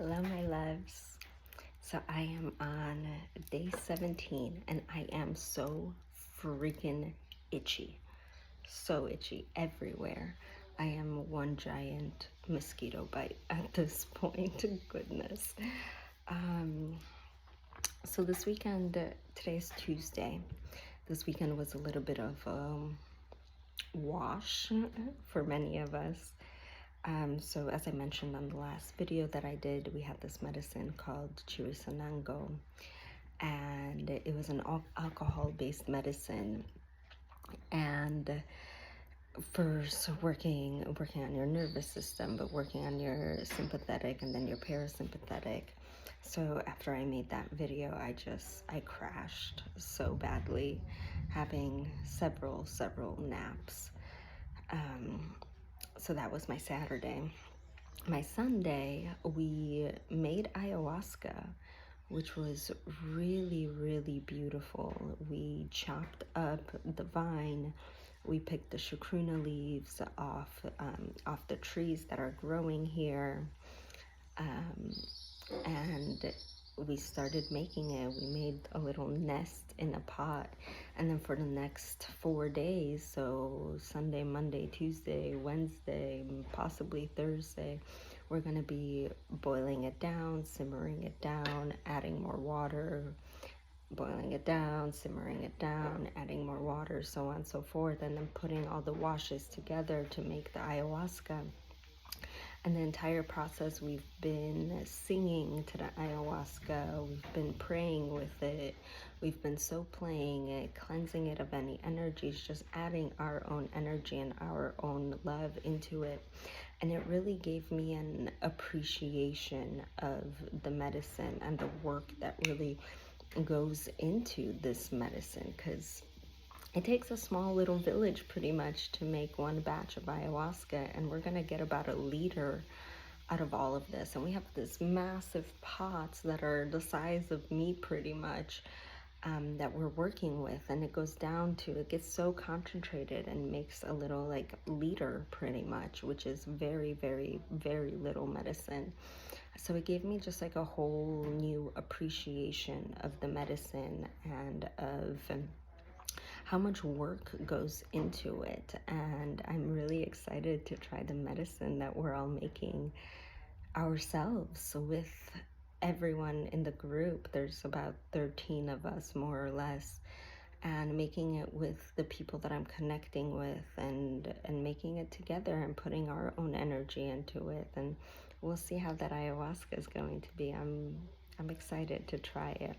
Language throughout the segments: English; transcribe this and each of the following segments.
Hello, my loves. So I am on day 17 and I am so freaking itchy. So itchy everywhere. I am one giant mosquito bite at this point. Goodness. Um, so this weekend, today's Tuesday. This weekend was a little bit of wash for many of us. So as I mentioned on the last video that I did, we had this medicine called chirisanango, and it was an alcohol-based medicine, and first working on your nervous system, but working on your sympathetic and then your parasympathetic. So after I made that video, I crashed so badly, having several naps. So that was my Saturday. My Sunday, we made ayahuasca, which was really beautiful. We chopped up the vine. We picked the chacruna leaves off the trees that are growing here, and we started making it. We made a little nest in a pot, and then for the next 4 days, so Sunday, Monday, Tuesday, Wednesday, possibly Thursday, we're going to be boiling it down, simmering it down, adding more water, boiling it down, simmering it down, adding more water, so on and so forth, and then putting all the washes together to make the ayahuasca. And the entire process, we've been singing to the ayahuasca, we've been praying with it, we've been so playing it, cleansing it of any energies, just adding our own energy and our own love into it. And it really gave me an appreciation of the medicine and the work that really goes into this medicine, because it takes a small little village pretty much to make one batch of ayahuasca, and we're gonna get about 1 liter out of all of this. And we have this massive pots that are the size of me pretty much, that we're working with, and it goes down to, it gets so concentrated and makes a little like liter pretty much, which is very little medicine. So it gave me just like a whole new appreciation of the medicine and of how much work goes into it. And I'm really excited to try the medicine that we're all making ourselves with everyone in the group. There's about 13 of us, more or less, and making it with the people that I'm connecting with, and making it together and putting our own energy into it. And we'll see how that ayahuasca is going to be. I'm excited to try it.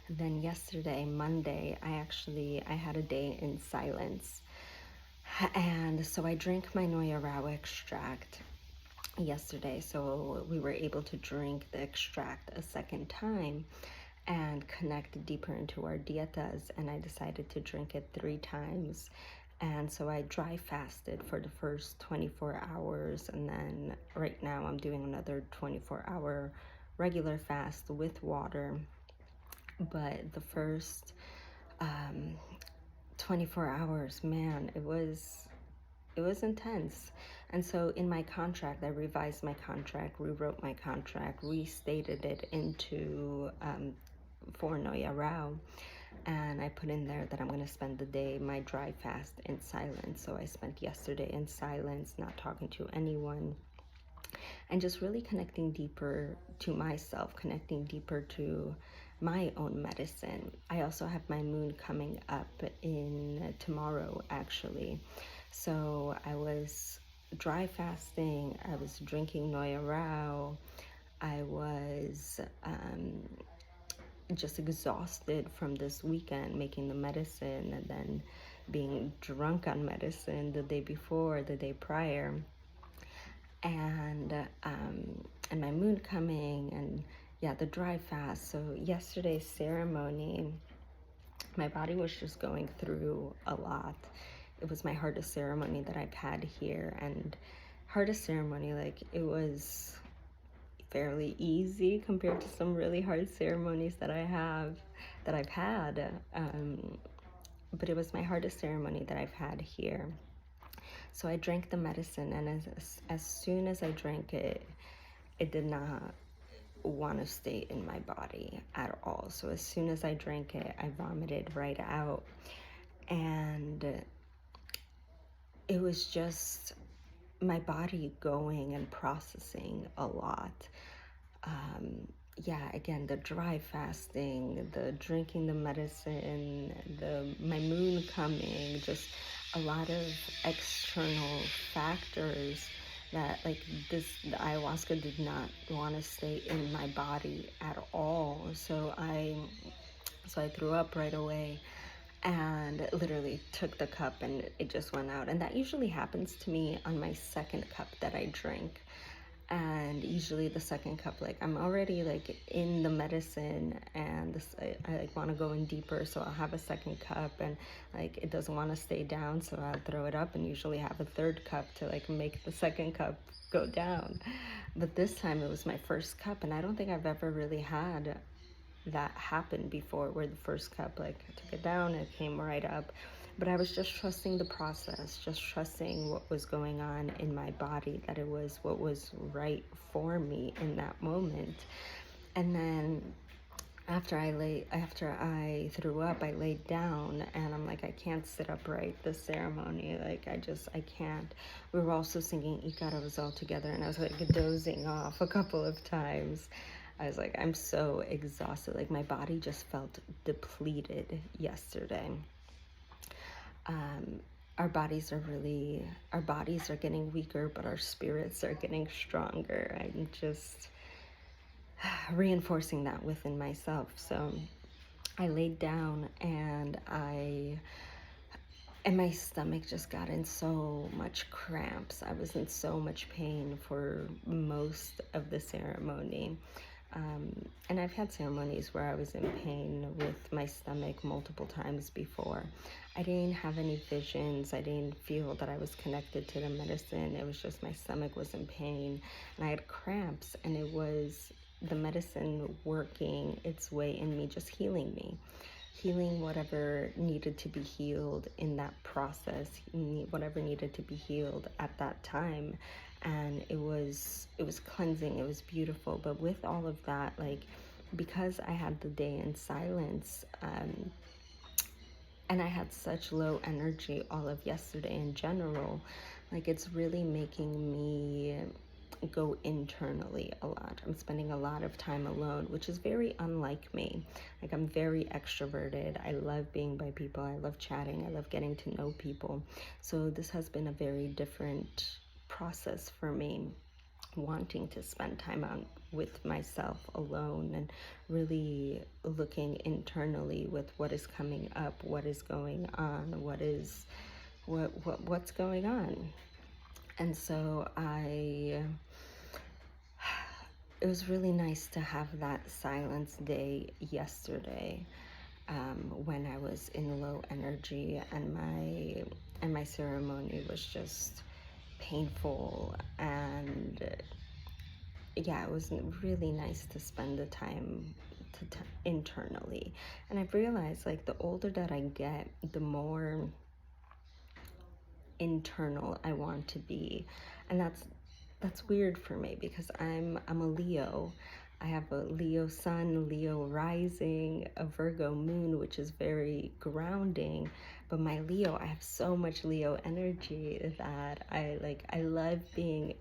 And then yesterday, Monday, I had a day in silence. And so I drank my Noya Rao extract yesterday. So we were able to drink the extract a second time and connect deeper into our dietas. And I decided to drink it 3 times. And so I dry fasted for the first 24 hours. And then right now I'm doing another 24-hour regular fast with water. But the first 24 hours, man, it was intense. And so in my contract, I revised my contract, rewrote my contract, restated it into for Noya Rao, and I put in there that I'm going to spend the day, my dry fast, in silence. So I spent yesterday in silence, not talking to anyone, and just really connecting deeper to myself, connecting deeper to my own medicine. I also have my moon coming up in tomorrow, actually. So I was dry fasting, I was drinking Noya Rao, I was just exhausted from this weekend making the medicine, and then being drunk on medicine the day before, the day prior, and my moon coming, and yeah, the dry fast. So yesterday's ceremony, my body was just going through a lot. It was my hardest ceremony that I've had here, and hardest ceremony, like, it was fairly easy compared to some really hard ceremonies that I've had. But it was my hardest ceremony that I've had here. So I drank the medicine, and as soon as I drank it, it did not want to stay in my body at all. So as soon as I drank it, I vomited right out. And it was just my body going and processing a lot. Yeah, again, the dry fasting, the drinking the medicine, my moon coming, just a lot of external factors that, like, the ayahuasca did not want to stay in my body at all. So I threw up right away and literally took the cup and it just went out. And that usually happens to me on my second cup that I drink. And usually the second cup, like, I'm already like in the medicine, and I like want to go in deeper, so I'll have a second cup, and like it doesn't want to stay down, so I'll throw it up and usually have a third cup to like make the second cup go down. But this time it was my first cup, and I don't think I've ever really had that happened before, where the first cup, like, I took it down, it came right up. But I was just trusting the process, just trusting what was going on in my body, that it was what was right for me in that moment. And then after I threw up, I laid down, and I'm like, I can't sit upright this ceremony. Like, I can't. We were also singing Ikaros all together, and I was like dozing off a couple of times. I was like, I'm so exhausted. Like, my body just felt depleted yesterday. Our bodies are getting weaker, but our spirits are getting stronger. I'm just reinforcing that within myself. So I laid down, and my stomach just got in so much cramps. I was in so much pain for most of the ceremony. And I've had ceremonies where I was in pain with my stomach multiple times before. I didn't have any visions. I didn't feel that I was connected to the medicine. It was just my stomach was in pain, and I had cramps, and it was the medicine working its way in me, just healing me. Healing whatever needed to be healed in that process, whatever needed to be healed at that time. And it was cleansing, it was beautiful. But with all of that, like, because I had the day in silence, and I had such low energy all of yesterday in general, like, it's really making me go internally a lot. I'm spending a lot of time alone, which is very unlike me. Like, I'm very extroverted. I love being by people. I love chatting. I love getting to know people. So this has been a very different process for me, wanting to spend time out with myself alone and really looking internally with what is coming up, what is going on, what's going on. And so it was really nice to have that silence day yesterday, when I was in low energy, and my ceremony was just painful. And yeah, it was really nice to spend the time internally. And I've realized, like, the older that I get, the more internal I want to be. And that's weird for me, because I'm a Leo. I have a Leo sun, Leo rising, a Virgo moon, which is very grounding. But my Leo, I have so much Leo energy that I love being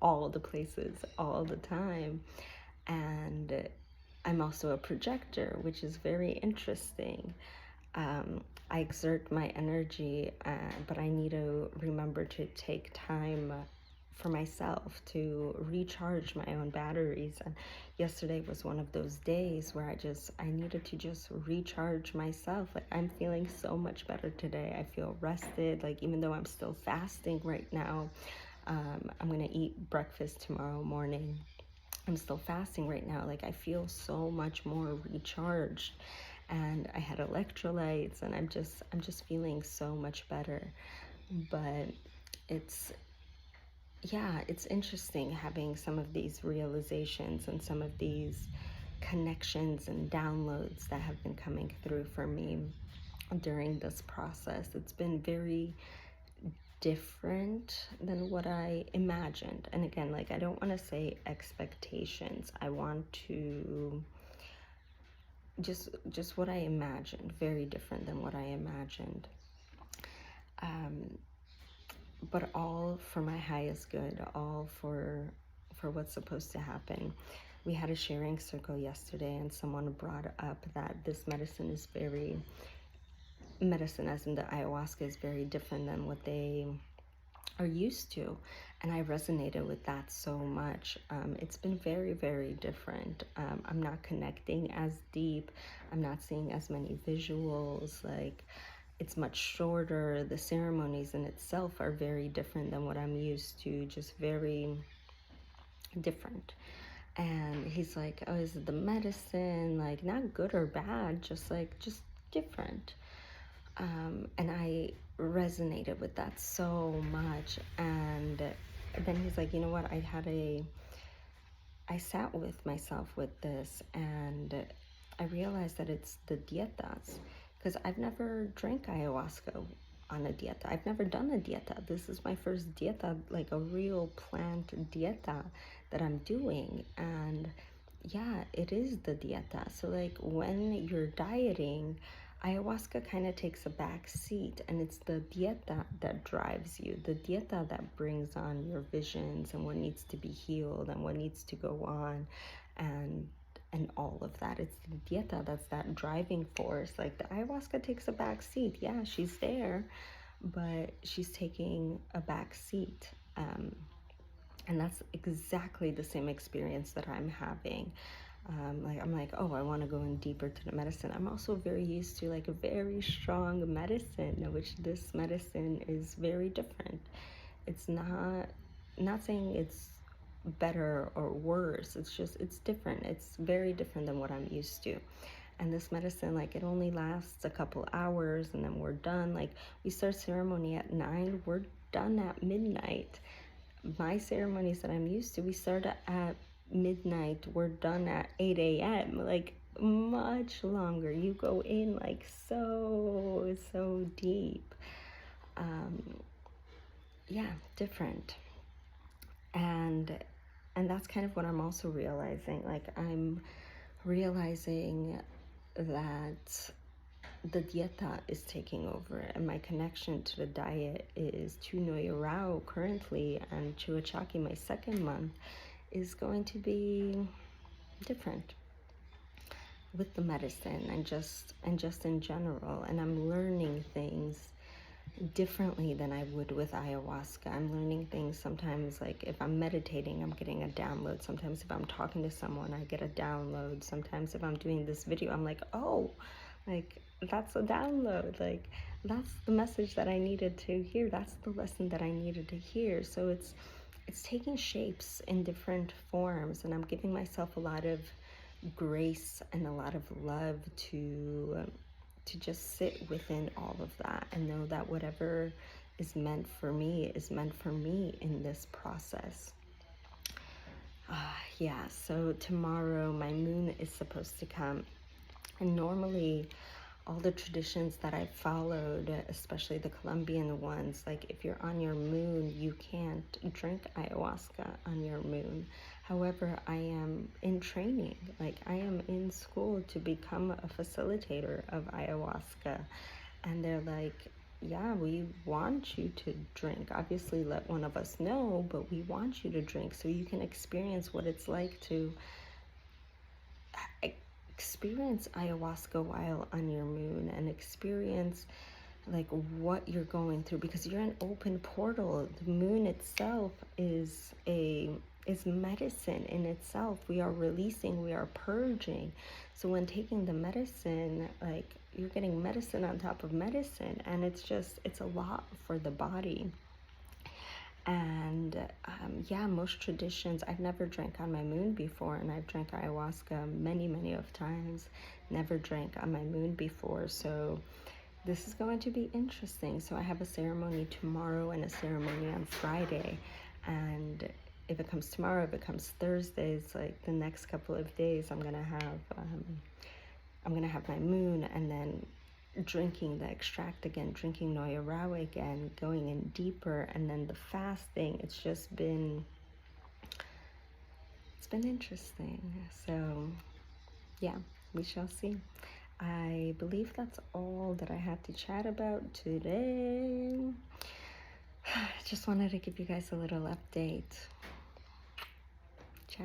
all the places all the time. And I'm also a projector, which is very interesting. I exert my energy, but I need to remember to take time for myself to recharge my own batteries. And yesterday was one of those days where I needed to just recharge myself. Like, I'm feeling so much better today. I feel rested. Like, even though I'm still fasting right now, I'm gonna eat breakfast tomorrow morning. I'm still fasting right now. Like, I feel so much more recharged, and I had electrolytes, and I'm just feeling so much better. But it's interesting having some of these realizations and some of these connections and downloads that have been coming through for me during this process. It's been very different than what I imagined. And again, like, I don't want to say expectations. I want to just what I imagined, very different than what I imagined. But all for my highest good, all for what's supposed to happen. We had a sharing circle yesterday, and someone brought up that this medicine is very, medicine as in the ayahuasca, is very different than what they are used to. And I resonated with that so much. It's been very, very different. I'm not connecting as deep. I'm not seeing as many visuals. Like, it's much shorter. The ceremonies in itself are very different than what I'm used to, just very different. And he's like, oh, is it the medicine? Like, not good or bad, just like, just different. And I resonated with that so much. And then he's like, you know what? I sat with myself with this, and I realized that it's the dietas, because I've never drank ayahuasca on a dieta. I've never done a dieta. This is my first dieta, like a real plant dieta that I'm doing. And yeah, it is the dieta. So like, when you're dieting, ayahuasca kind of takes a back seat, and it's the dieta that drives you, the dieta that brings on your visions and what needs to be healed and what needs to go on, and all of that. It's the dieta that's that driving force. Like, the ayahuasca takes a back seat. Yeah, she's there, but she's taking a back seat. And that's exactly the same experience that I'm having. I'm like, oh, I want to go in deeper to the medicine. I'm also very used to like a very strong medicine, which this medicine is very different. It's not saying it's better or worse. It's just, it's different. It's very different than what I'm used to. And this medicine, like, it only lasts a couple hours, and then we're done. Like, we start ceremony at 9, we're done at midnight. My ceremonies that I'm used to, we start at midnight, we're done at 8 a.m. Like, much longer. You go in like so deep. Yeah, different. And that's kind of what I'm also realizing. Like, I'm realizing that the dieta is taking over, and my connection to the diet is Chunoy Rao currently, and Chuachaki, my second month, is going to be different with the medicine and just in general. And I'm learning things differently than I would with ayahuasca. I'm learning things sometimes, like if I'm meditating, I'm getting a download. Sometimes if I'm talking to someone, I get a download. Sometimes if I'm doing this video, I'm like, oh, like, that's a download. Like, that's the message that I needed to hear. That's the lesson that I needed to hear. So it's taking shapes in different forms, and I'm giving myself a lot of grace and a lot of love to just sit within all of that, and know that whatever is meant for me is meant for me in this process. Yeah, so tomorrow my moon is supposed to come, and normally all the traditions that I've followed, especially the Colombian ones, like if you're on your moon, you can't drink ayahuasca on your moon. However, I am in training, like I am in school to become a facilitator of ayahuasca. And they're like, yeah, we want you to drink. Obviously, let one of us know, but we want you to drink so you can experience what it's like to experience ayahuasca while on your moon, and experience like what you're going through, because you're an open portal. The moon itself is medicine in itself. We are releasing, we are purging. So when taking the medicine, like, you're getting medicine on top of medicine, and it's a lot for the body. And yeah, most traditions, I've never drank on my moon before, and I've drank ayahuasca many of times. Never drank on my moon before, so this is going to be interesting. So I have a ceremony tomorrow and a ceremony on Friday, and if it comes tomorrow, if it comes Thursday, it's like the next couple of days I'm gonna have my moon, and then drinking the extract again, drinking Noya Rawa again, going in deeper, and then the fasting, it's been interesting. So yeah, we shall see. I believe that's all that I had to chat about today. Just wanted to give you guys a little update. Ciao.